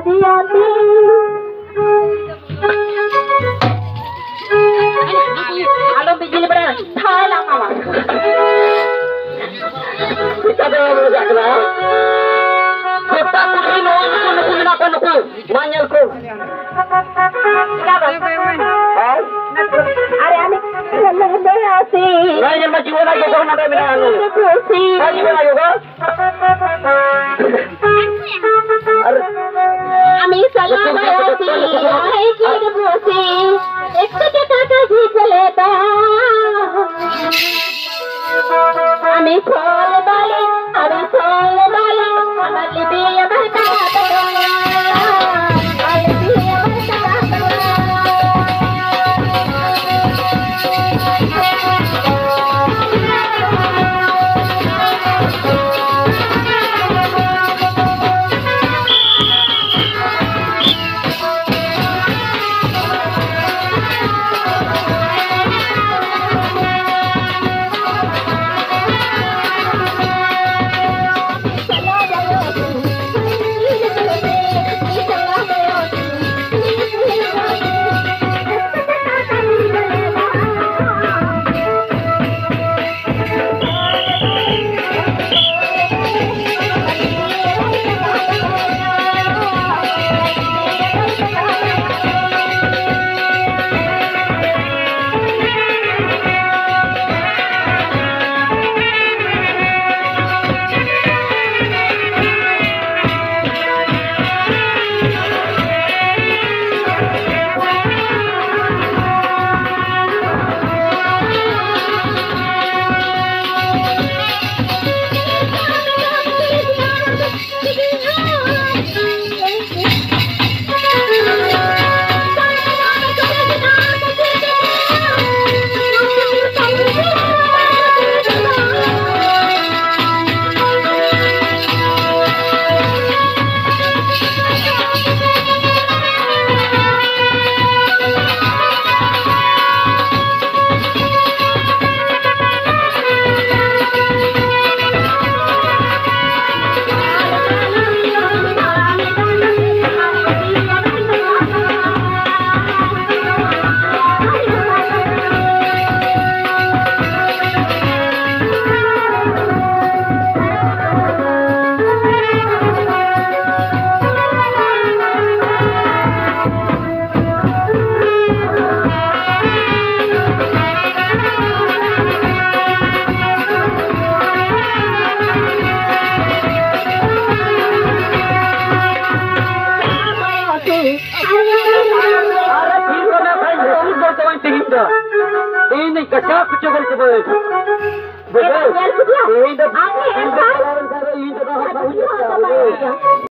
दियाती आलो बिजली बड़ा थाला मामा kita dah berjakna kita kudu nak aku manyalku अरे आने लहने आसी नहीं मैं जीवन आगे कौन ना मिला आलू खुशी जीवन आगे को আমি সালাম আছি আই কি বসে একটু টাকা ঝিকলে দা আমি ফল বালি আমার লিবি আমার টাকা ini kacau kecil kecil. Betul. Ini dah. Ini dah.